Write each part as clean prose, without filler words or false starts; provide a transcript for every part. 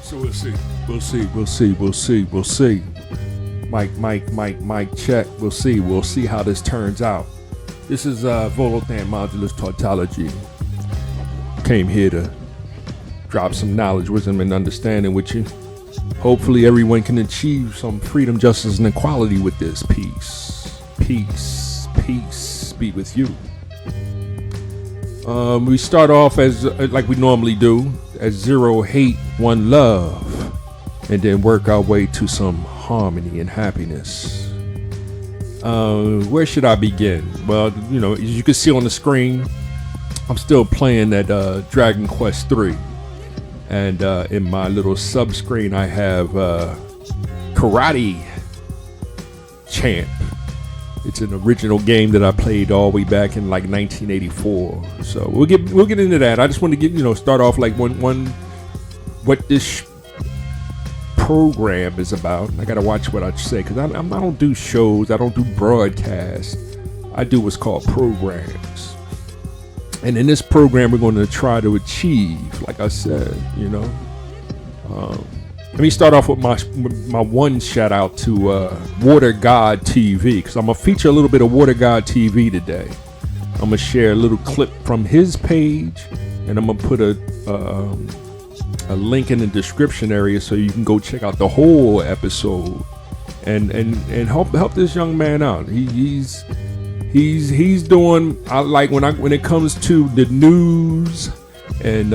So we'll see. We'll see. Mic, check. We'll see how this turns out. This is Volothan Modulus Tautology. Came here to drop some knowledge, wisdom, and understanding with you. Hopefully everyone can achieve some freedom, justice, and equality with this. Peace be with you. We start off as like we normally do, as 0 hate, 1 love, and then work our way to some harmony and happiness. Where should I begin? Well, you know, as you can see on the screen, I'm still playing that Dragon Quest 3, and in my little sub screen I have Karate Champ. It's an original game that I played all the way back in like 1984. So we'll get into that. I just want to get start off like what this program is about. I gotta watch what I say because I don't do shows. I don't do broadcasts. I do what's called programs. And in this program, we're going to try to achieve, like I said, let me start off with my one shout out to Water God TV, because I'm gonna feature a little bit of Water God TV today. I'm gonna share a little clip from his page, and I'm gonna put a link in the description area so you can go check out the whole episode and help this young man out. He's doing, I like when it comes to the news and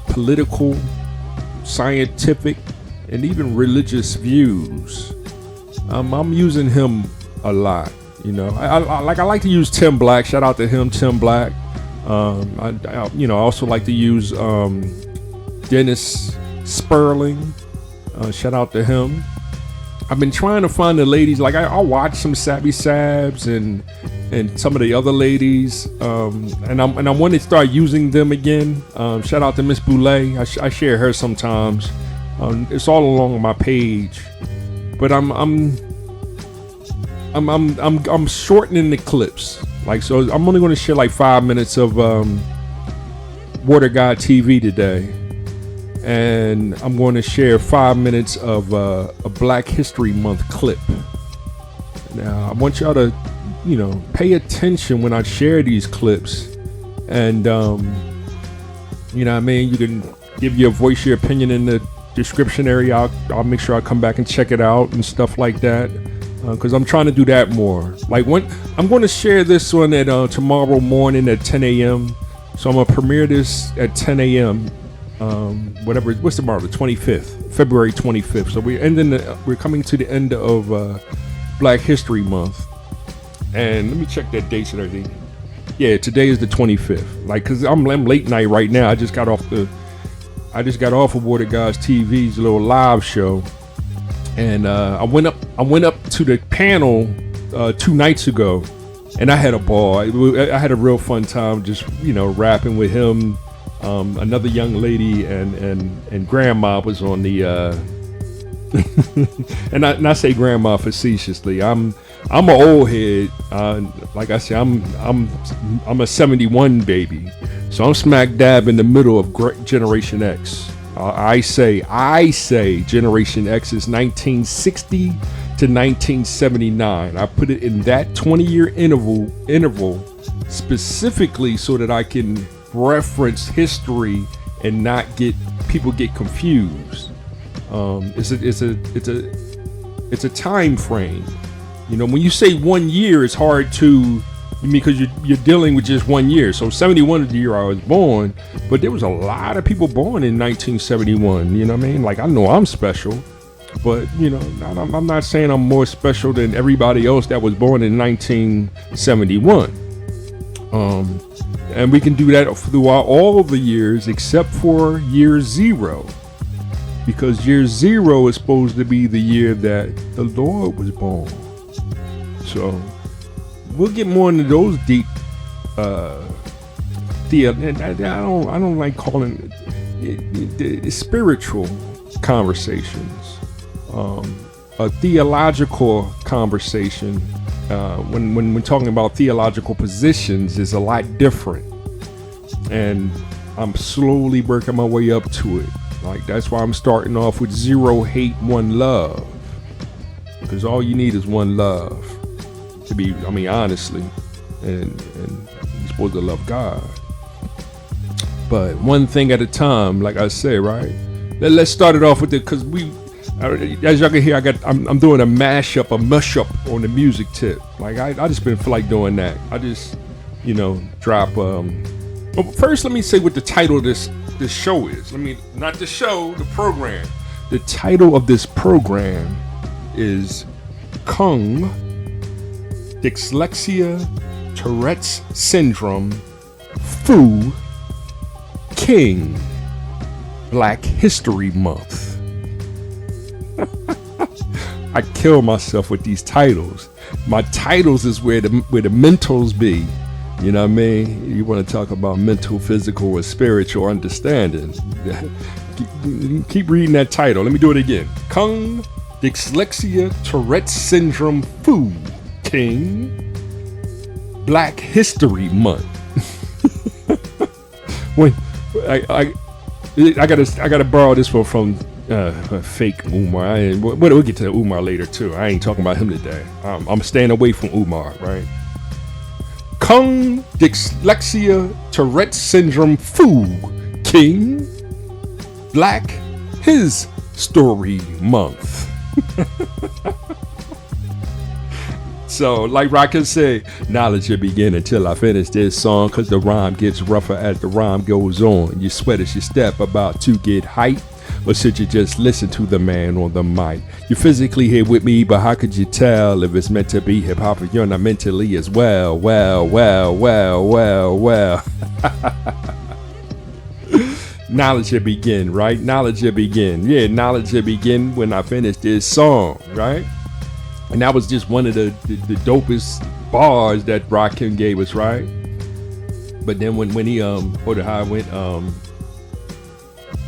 political, scientific, and even religious views. I'm using him a lot. I like to use Tim Black. Shout out to him, Tim Black. I also like to use Dennis Sperling. Shout out to him. I've been trying to find the ladies. Like I'll watch some Sabby Sabs and some of the other ladies, and I want to start using them again. Shout out to Miss Boulay. I share her sometimes. It's all along my page, but I'm shortening the clips. Like, so I'm only going to share like 5 minutes of Water God TV today, and I'm going to share 5 minutes of a Black History Month clip. Now I want y'all to pay attention when I share these clips, and you can give your voice, your opinion in the description area. I'll make sure I come back and check it out and stuff like that, because I'm trying to do that more. Like when I'm going to share this one at tomorrow morning at 10 a.m. So I'm gonna premiere this at 10 a.m. What's tomorrow? The 25th, February 25th. So we're coming to the end of Black History Month. And let me check that dates and everything. Yeah, today is the 25th. Like, cause I'm late night right now. I just got off of Water God's TV's little live show, and I went up to the panel 2 nights ago, and I had a ball. I had a real fun time just rapping with him. Another young lady and grandma was on the and I say grandma facetiously. I'm an old head. Like I said, I'm a 71 baby, so I'm smack dab in the middle of Generation X. I say Generation X is 1960 to 1979. I put it in that 20-year interval specifically so that I can reference history and not get confused. It's a time frame. When you say 1 year, it's hard to, because you're dealing with just 1 year. So 71 is the year I was born, but there was a lot of people born in 1971. You know what I mean? Like, I know I'm special, but I'm not saying I'm more special than everybody else that was born in 1971. And we can do that throughout all the years except for year 0. Because year 0 is supposed to be the year that the Lord was born. So we'll get more into those deep I don't like calling it spiritual conversations. A theological conversation, when we're talking about theological positions, is a lot different. And I'm slowly working my way up to it. Like, that's why I'm starting off with 0 hate, 1 love. Because all you need is 1 love. To be, I mean, honestly. And you're supposed to love God. But one thing at a time, like I say, right? Let's start it off with it, because as y'all can hear, I'm doing a mush up on the music tip. Like, I just feel like doing that. I just, drop. Well, first, let me say what the title of this show is. Not the show, the program. The title of this program is Kung, Dyslexia, Tourette's Syndrome, Fu, King, Black History Month. I kill myself with these titles. My titles is where the mentals be. You know what I mean? You want to talk about mental, physical, or spiritual understanding. Keep reading that title. Let me do it again. Kung, Dyslexia, Tourette's Syndrome, Fu, King, Black History Month. When I gotta borrow this one from fake Umar. We'll get to Umar later too. I ain't talking about him today. I'm staying away from Umar, right? Kung, Dyslexia, Tourette's Syndrome, Fu, King, Black His Story Month. So, like Rocket said, knowledge will begin until I finish this song, cause the rhyme gets rougher as the rhyme goes on. You sweat as you step about to get hype, or should you just listen to the man on the mic? You're physically here with me, but how could you tell if it's meant to be hip hop if you're not mentally as well? Knowledge will begin, right? Knowledge will begin. Yeah, knowledge will begin when I finish this song, right? And that was just one of the dopest bars that Rakim gave us, right? But then when he hold it how I went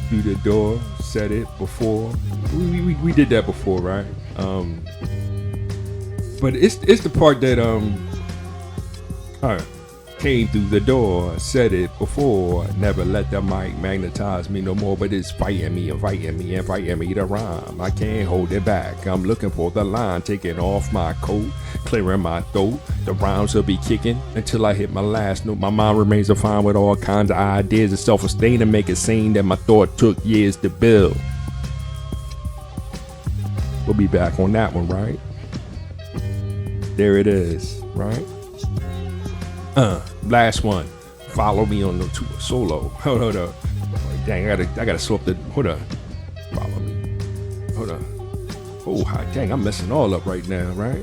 through the door, said it before. We did that before, right? But it's the part that came through the door, said it before, never let the mic magnetize me no more, but it's fighting me to rhyme. I can't hold it back. I'm looking for the line, taking off my coat, clearing my throat. The rhymes will be kicking until I hit my last note. My mind remains afine with all kinds of ideas and self-esteem to make it seem that my thought took years to build. We'll be back on that one, right? There it is, right? Last one. Follow me on the tour solo. Hold up. Dang, I gotta swap the. Hold up. Follow me. Hold up. Oh, dang, I'm messing all up right now, right?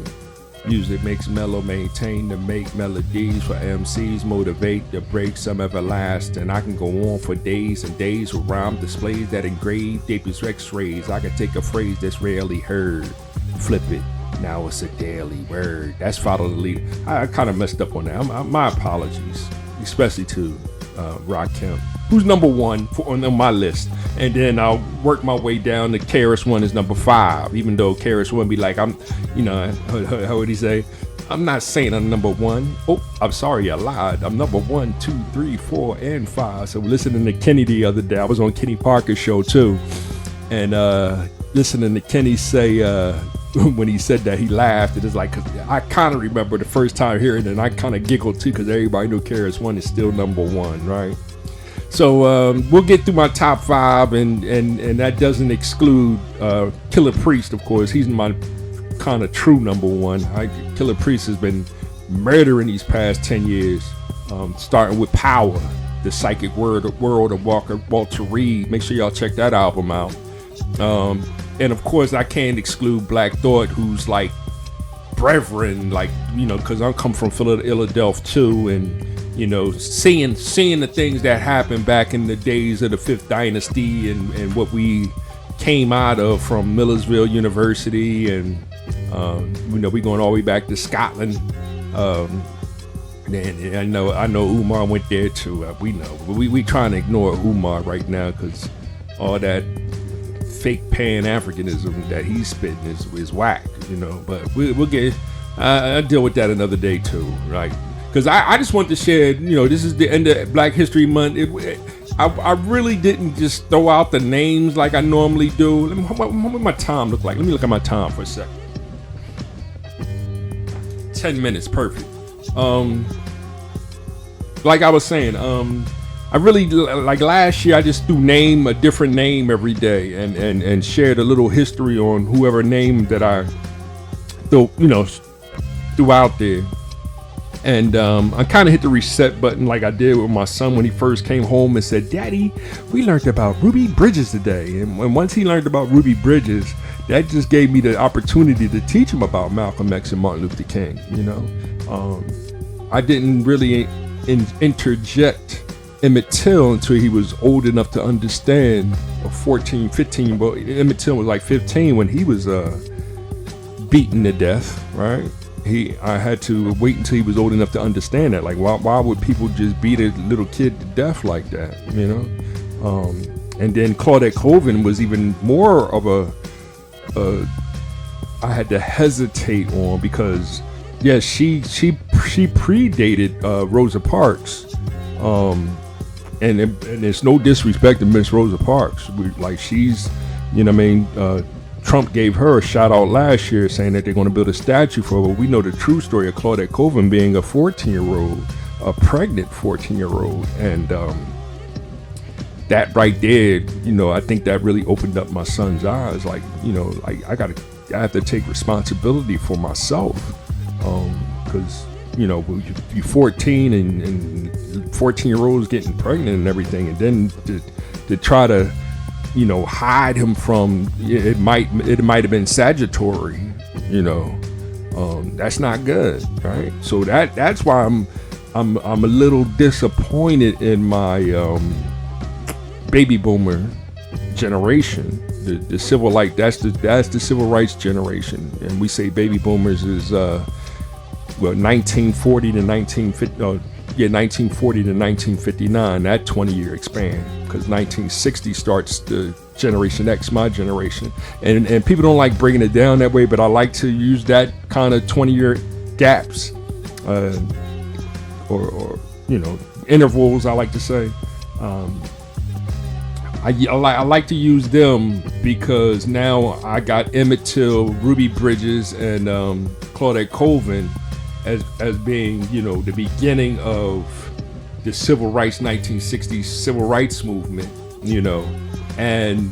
Music makes mellow, maintain to make melodies for MCs, motivate to break some everlasting. I can go on for days and days with rhyme displays that engrave deepest X-rays. I can take a phrase that's rarely heard, flip it. Now it's a daily word. That's follow the leader. I kind of messed up on that. My apologies, especially to Rakim, who's number 1 on my list. And then I'll work my way down to KRS-One is number 5, even though KRS-One be like, how would he say? I'm not saying I'm number 1. Oh, I'm sorry, I lied. I'm number 1, 2, 3, 4, and 5. So listening to Kenny the other day, I was on Kenny Parker's show too, and listening to Kenny say. When he said that, he laughed. It is like, cause I kind of remember the first time hearing it, and I kind of giggled too, because everybody knew KRS-One is still number 1, right? So we'll get through my top 5, and that doesn't exclude Killer Priest, of course. He's my kind of true number 1. Killer Priest has been murdering these past 10 years, starting with Power, the psychic world of Walter Reed. Make sure y'all check that album out. And of course, I can't exclude Black Thought, who's like brethren, like, because I come from Philadelphia too, and seeing the things that happened back in the days of the Fifth Dynasty, and what we came out of from Millersville University, and we going all the way back to Scotland. And I know Umar went there too. We know we trying to ignore Umar right now, because all that fake Pan-Africanism that he's spitting is whack, but we'll get I'll deal with that another day too, right? Because I just want to share, this is the end of Black History Month. I really didn't just throw out the names like I normally do. What my time look like? Let me look at my time for a second. 10 minutes, perfect. Like I was saying, I really, like last year, I just threw a different name every day and shared a little history on whoever name that I threw out there. And I kind of hit the reset button like I did with my son when he first came home and said, "Daddy, we learned about Ruby Bridges today." And once he learned about Ruby Bridges, that just gave me the opportunity to teach him about Malcolm X and Martin Luther King. I didn't really interject Emmett Till until he was old enough to understand, or 14, 15, but Emmett Till was like 15 when he was beaten to death, right? I had to wait until he was old enough to understand that. Like, why would people just beat a little kid to death like that, And then Claudette Colvin was even more of I had to hesitate on because, yes, she predated Rosa Parks. And it's no disrespect to Miss Rosa Parks. She's, Trump gave her a shout out last year saying that they're going to build a statue for her. But we know the true story of Claudette Colvin being a 14-year-old, a pregnant 14-year-old. And that right there, I think that really opened up my son's eyes. I have to take responsibility for myself. Because, you're 14 and 14-year-olds getting pregnant and everything. And then to try to, hide him from it might have been Sagittary, that's not good, right? So that's why I'm a little disappointed in my baby boomer generation, the civil that's the civil rights generation, and we say baby boomers is 1940 to 1959, that 20-year span, because 1960 starts the Generation X, my generation, and people don't like breaking it down that way, but I like to use that kind of 20-year gaps, or intervals. I like to say, I like to use them because now I got Emmett Till, Ruby Bridges, and Claudette Colvin as being, the beginning of the civil rights, 1960s civil rights movement, and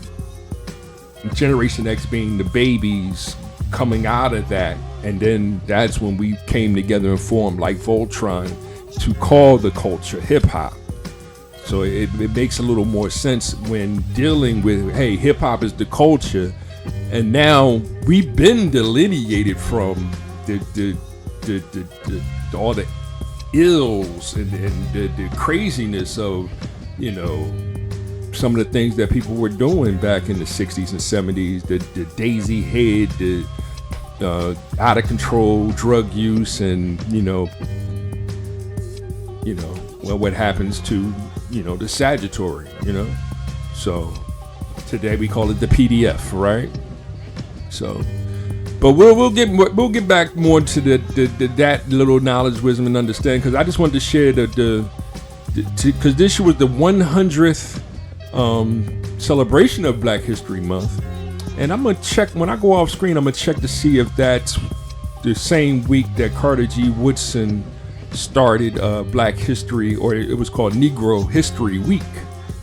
Generation X being the babies coming out of that. And then that's when we came together and formed like Voltron to call the culture hip hop. So it makes a little more sense when dealing with, hey, hip hop is the culture, and now we've been delineated from all the ills and the craziness of, some of the things that people were doing back in the 60s and 70s, the daisy head, the out of control drug use, and what happens to the Sagittary, so today we call it the PDF, right? So, but we'll get back more to that little knowledge, wisdom, and understanding, because I just wanted to share because this year was the 100th celebration of Black History Month, and I'm gonna check when I go off screen. I'm gonna check to see if that's the same week that Carter G. Woodson started Black History, or it was called Negro History Week.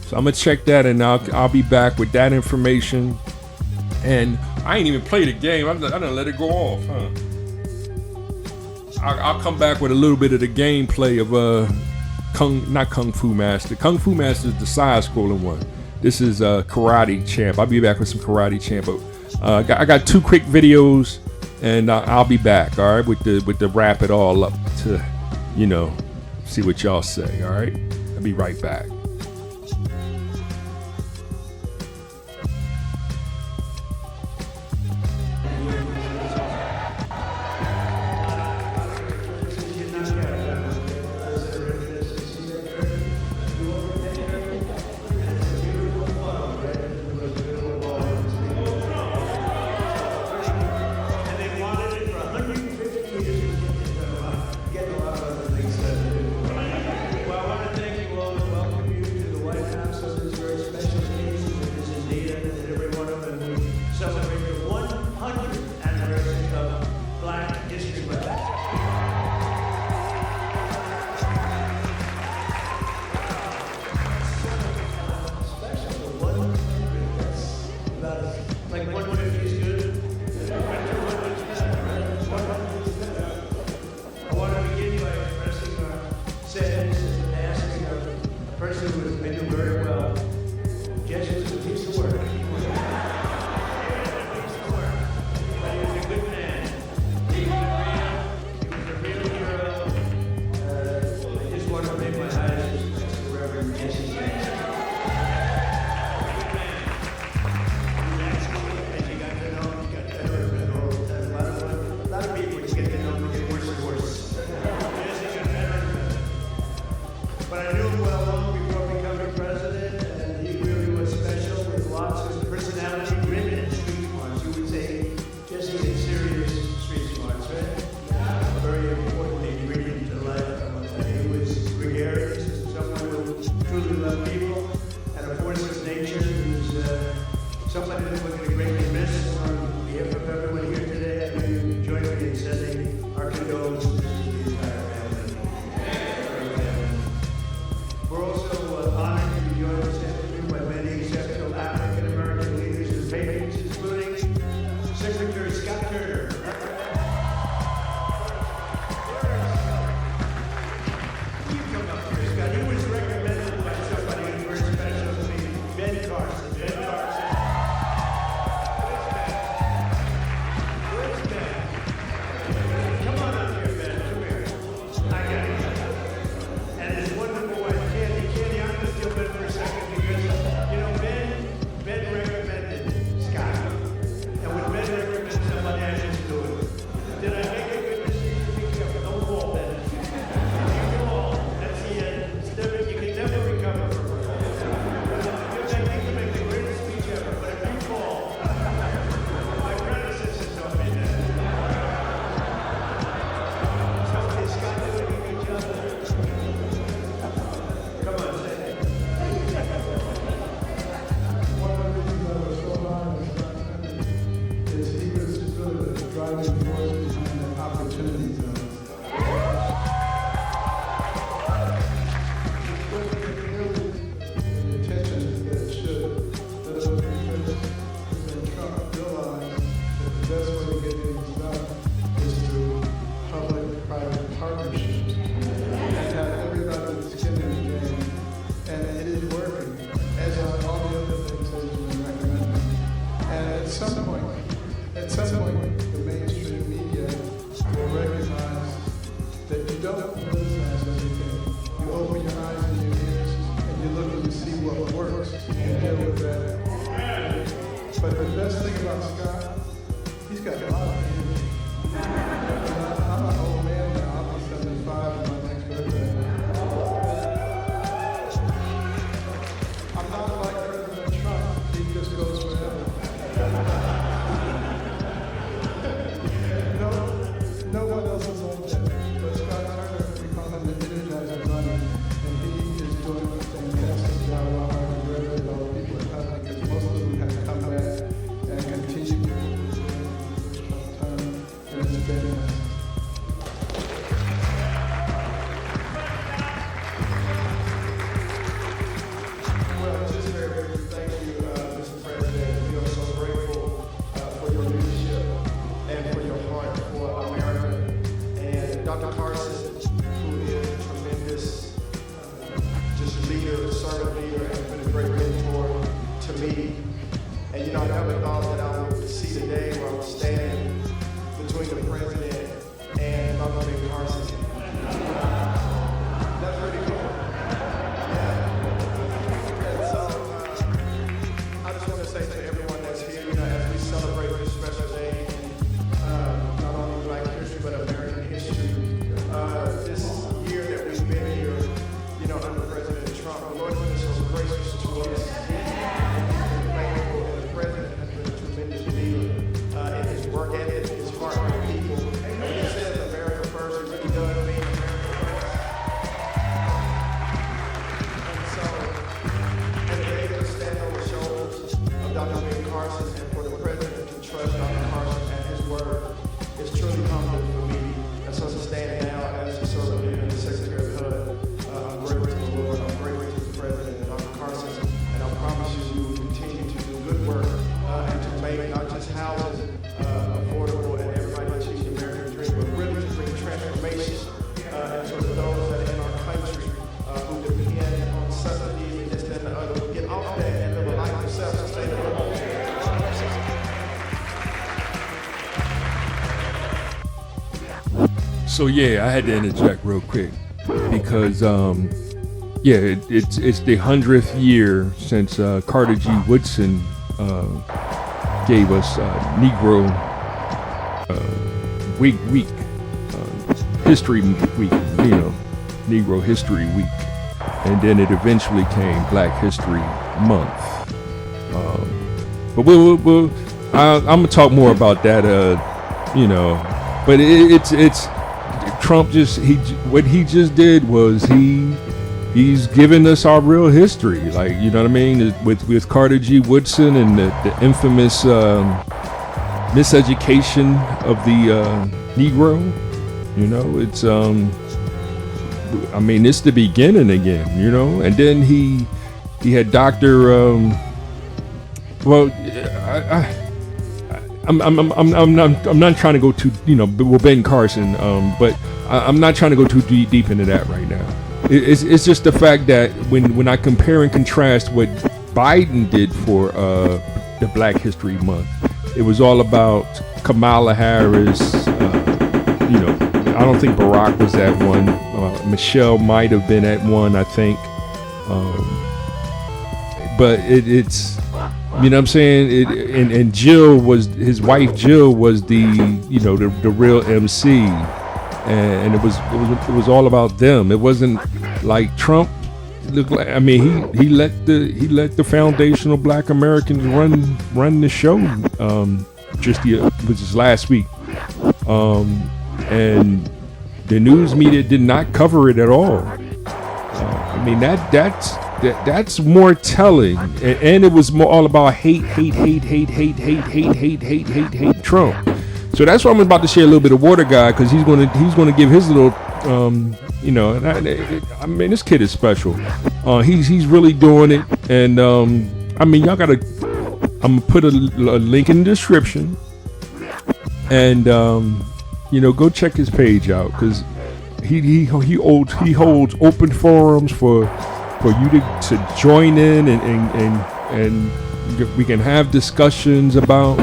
So I'm gonna check that, and I'll be back with that information. And I ain't even played the game. I done let it go off, huh? I'll come back with a little bit of the gameplay of not Kung Fu Master. Kung Fu Master is the side-scrolling one. This is Karate Champ. I'll be back with some Karate Champ. But I got 2 quick videos, and I'll be back. All right, with the wrap it all up to, see what y'all say. All right, I'll be right back. Well, I want to thank you all and welcome I knew very well. Jesse was a piece of work. But he was a good man. He was a real hero. I just want to make my highest respects to Reverend Jesse Jackson. But I knew him well long before becoming president, and he really was special with lots of personality, grit, and street smarts. You would say Jesse had serious street smarts, right? A very important ingredient to life, I must say. He was gregarious, someone who truly loved people, and a force of nature. He was somebody that we're going to greatly miss. On behalf of everyone here today, I know you join me in sending our condolences to the entire family. We're also honored to be joined this afternoon by many exceptional African American leaders and patrons, including Secretary Scott Turner. You come up here, Scott. He was recommended by somebody who's very special to me, Ben Carson. Ben Carson. Where's Ben? Come on up here, Ben. Come here. I got you. And his wonderful wife, Candy. Candy, I'm going to feel better for a second because, you know, Ben recommended Scott. And when Ben recommends somebody, I just do it. Did I make a good decision? Be careful. Don't fall, Ben. If you fall, that's the end. You can never recover from it. Because I think you make the greatest speech ever, but if you fall, my predecessors taught me that. So, is Scott doing a good job? Come on, say it. One of the reasons I was so honored with Scott is he was really the driving force behind the opportunity zones. It wasn't really the attention that it should, but it was because President Trump realized that the best way to get things done is through public-private partnerships and have everybody's skin in the game. And it is working, as are all the other things that have been recommended. And at some point, the mainstream media will recognize that you don't politicize everything. You open your eyes and your ears, and you look and you see what works, and deal with that. But the best thing about Scott, he's got a lot of energy. I'm an old man now, I'll be 75 on my next birthday. I'm not like President Trump, he just goes forever. No one else is like that. But Scott Turner, we call him the Energizer Bunny, and he is doing a fantastic job while I'm with all the people at home, because most of them have come back and continue to do this time, and it's very nice. Well, just very briefly, thank you, Mr. President. We are so grateful for your leadership and for your heart for America. And Dr. Carson, who is a tremendous just leader, servant leader, and been a great mentor to me. And you know, I never thought that I would see the day where I'm standing between the president and Dr. Ben Carson. That's pretty cool. And so, I just want to say to everyone that's here, you know, as we celebrate this special day in not only Black history, but American history, this year that we've been here, you know, under President Trump, the Lord has been so gracious to us. So yeah, I had to interject real quick because yeah, it's the 100th year since Carter G. Woodson gave us Negro week, History Week, Negro History Week, and then it eventually came Black History Month. But I'm gonna talk more about that, But it's Trump what he just did was he's given us our real history, like, you know what I mean, with Carter G. Woodson and the infamous miseducation of the Negro. It's I mean, it's the beginning again, and then he had Dr. I'm not trying to go too, Ben Carson, but I'm not trying to go too deep into that right now. It's just the fact that when I compare and contrast what Biden did for the Black History Month, it was all about Kamala Harris. I don't think Barack was at one. Michelle might have been at one, I think. But it's, you know what I'm saying? And Jill his wife Jill was the real MC, and it was all about them. It wasn't like Trump. Looked like, I mean, he let the foundational Black Americans run the show. Which is last week, and the news media did not cover it at all. I mean, that's more telling, and it was more all about hate Trump. So that's why I'm about to share a little bit of Water Guy, because he's gonna give his little I mean, this kid is special. He's really doing it, and I mean, y'all gotta. I'm gonna put a link in the description, and go check his page out, because he holds open forums for you to join in, and we can have discussions about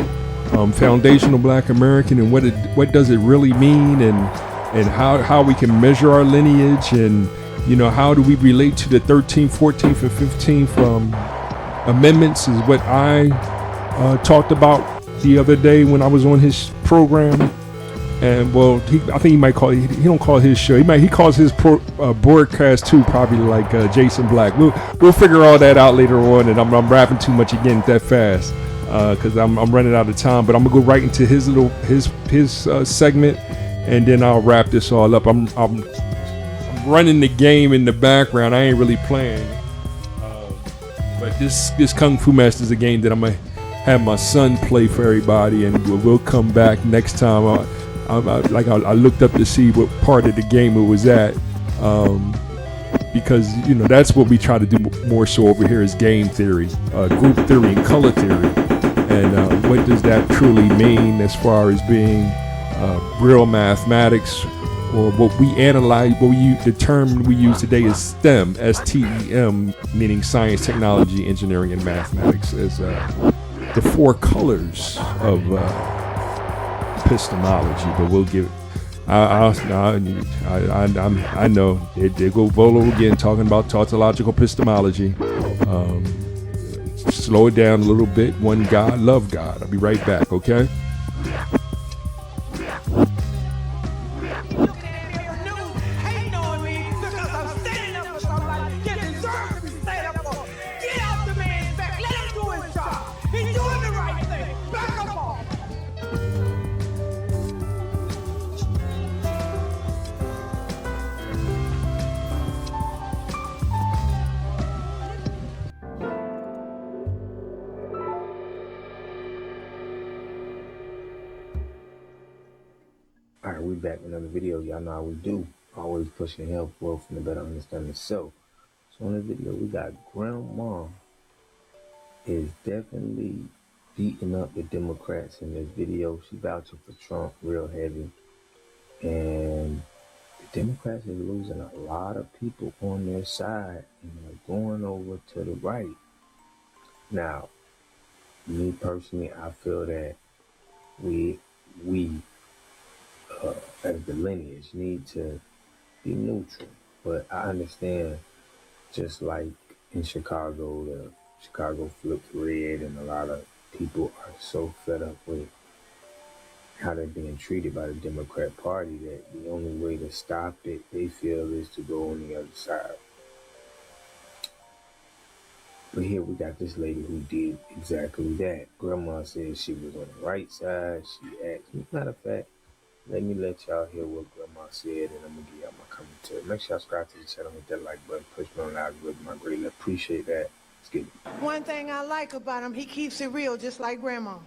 foundational Black American and what does it really mean, and how we can measure our lineage, and how do we relate to the 13th, 14th, and 15th amendments, is what I talked about the other day when I was on his program. And I think he might call it, he don't call his show, he calls his broadcast too, probably like Jason Black. We'll figure all that out later on, and I'm rapping too much again that fast because I'm running out of time. But I'm gonna go right into his segment, and then I'll wrap this all up. I'm running the game in the background. I ain't really playing, but this Kung Fu Master is a game that I'm gonna have my son play for everybody, and we'll come back next time. I looked up to see what part of the game it was at, because that's what we try to do more so over here, is game theory, group theory, and color theory, and what does that truly mean as far as being real mathematics, or what we analyze. The term we use today is STEM, STEM, meaning science, technology, engineering, and mathematics, as the four colors of epistemology. But we'll give it. I know they go Volo again, talking about tautological epistemology. Slow it down a little bit. One God, love God. I'll be right back. Okay. Alright, we back with another video. Y'all know how we do. Always pushing health, growth, and a better understanding of self. So in this video, we got Grandma is definitely beating up the Democrats in this video. She vouching for Trump real heavy. And the Democrats is losing a lot of people on their side, and they're going over to the right. Now, me personally, I feel that we as the lineage. You need to be neutral. But I understand, just like in Chicago, the Chicago flipped red, and a lot of people are so fed up with how they're being treated by the Democrat Party that the only way to stop it, they feel, is to go on the other side. But here we got this lady who did exactly that. Grandma said she was on the right side. She asked me. Matter of fact, let me let y'all hear what Grandma said, and I'm going to give y'all my commentary. Make sure y'all subscribe to the channel, hit that like button, push me on the algorithm. I greatly appreciate that. Let's get it. One thing I like about him, he keeps it real just like Grandma.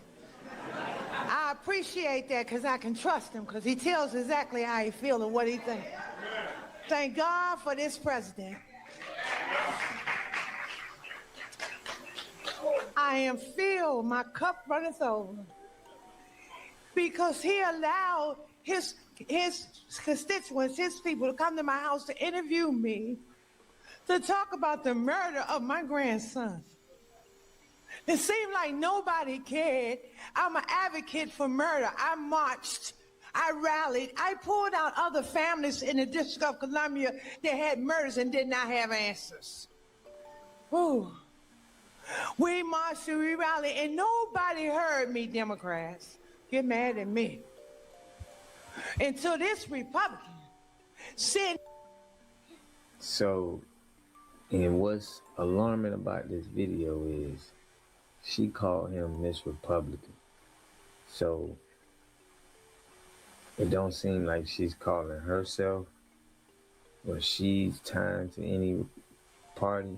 I appreciate that because I can trust him because he tells exactly how he feels and what he thinks. Thank God for this president. I am filled, my cup runneth over. Because he allowed his constituents, his people to come to my house to interview me, to talk about the murder of my grandson. It seemed like nobody cared. I'm an advocate for murder. I marched, I rallied, I pulled out other families in the District of Columbia that had murders and did not have answers. Ooh. We marched and we rallied, and nobody heard me, Democrats. Get mad at me. Until this Republican said. So, and what's alarming about this video is she called him Miss Republican. So, it don't seem like she's calling herself or she's tied to any party.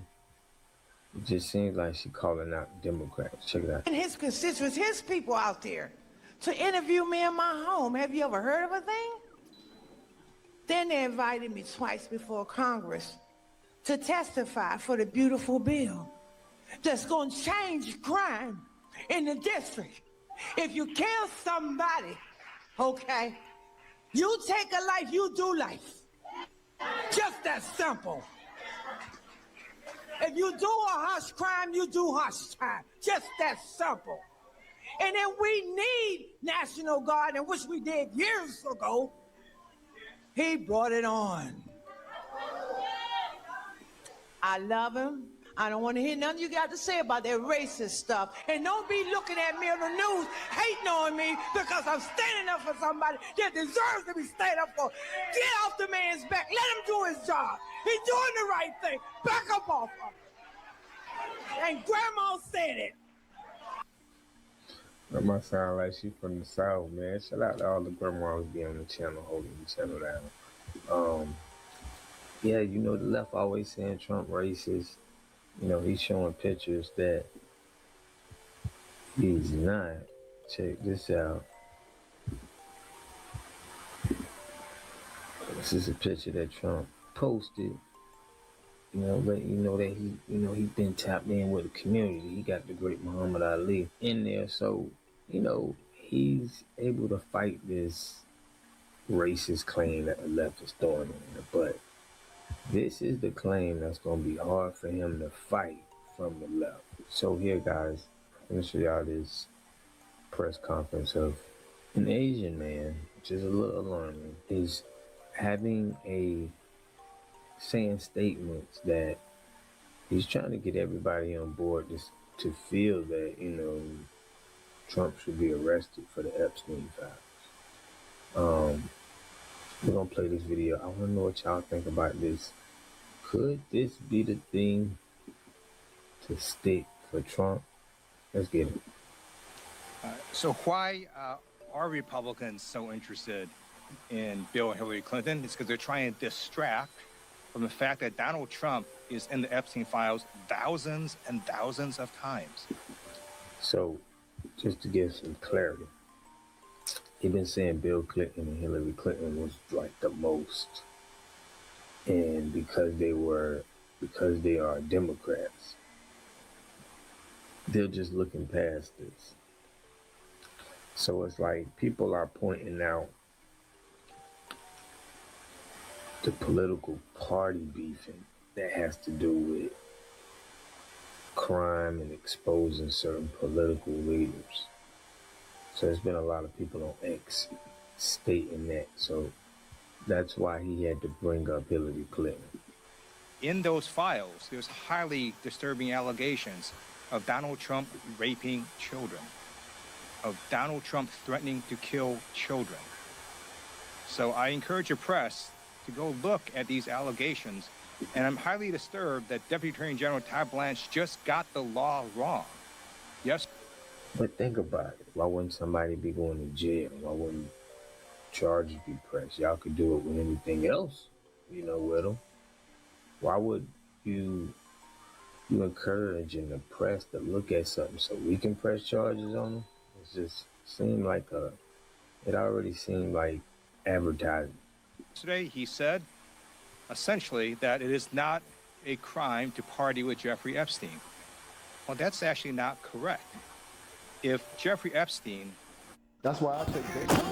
It just seems like she's calling out Democrats. Check it out. And his constituents, his people out there, to interview me in my home. Have you ever heard of a thing? Then they invited me twice before Congress to testify for the beautiful bill that's going to change crime in the district. If you kill somebody, okay, you take a life, you do life. Just that simple. If you do a hush crime, you do hush time. Just that simple. And then we need National Guard, and which we did years ago. He brought it on. I love him. I don't want to hear nothing you got to say about that racist stuff. And don't be looking at me on the news hating on me because I'm standing up for somebody that deserves to be standing up for. Get off the man's back. Let him do his job. He's doing the right thing. Back up off him. And Grandma said it. Grandma sound like she from the South, man. Shout out to all the grandmas be on the channel, holding the channel down. Yeah, you know, the left always saying Trump racist. You know, he's showing pictures that he's not. Check this out. This is a picture that Trump posted. You know, but you know that he's been tapped in with the community. He got the great Muhammad Ali in there, so you know he's able to fight this racist claim that the left is throwing in there. But this is the claim that's going to be hard for him to fight from the left. So here, guys, I'm going to show y'all this press conference of an Asian man, which is a little alarming, is saying statements that he's trying to get everybody on board to feel that, you know, Trump should be arrested for the Epstein files. We're going to play this video. I want to know what y'all think about this. Could this be the thing to stick for Trump? Let's get it. So why are Republicans so interested in Bill and Hillary Clinton? It's because they're trying to distract from the fact that Donald Trump is in the Epstein files thousands and thousands of times. So, just to give some clarity, they've been saying Bill Clinton and Hillary Clinton was like the most. And because they are Democrats, they're just looking past this. So it's like people are pointing out the political party beefing that has to do with crime and exposing certain political leaders. So there's been a lot of people on X stating that. So that's why he had to bring up Hillary Clinton. In those files, there's highly disturbing allegations of Donald Trump raping children, of Donald Trump threatening to kill children. So I encourage your press to go look at these allegations. And I'm highly disturbed that Deputy Attorney General Todd Blanche just got the law wrong. Yes. But think about it. Why wouldn't somebody be going to jail? Why wouldn't charges be pressed? Y'all could do it with anything else, with them. Why would you encouraging the press to look at something so we can press charges on them? It just seemed like it already seemed like advertising. Yesterday, he said, essentially, that it is not a crime to party with Jeffrey Epstein. Well, that's actually not correct. If Jeffrey Epstein... That's why I take this.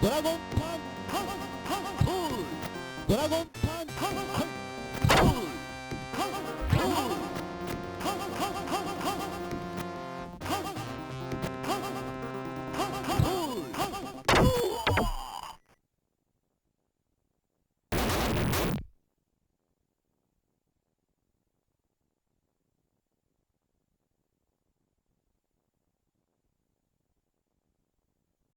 Dragon Punch. Pull. Dragon Punch. Pull. Pull.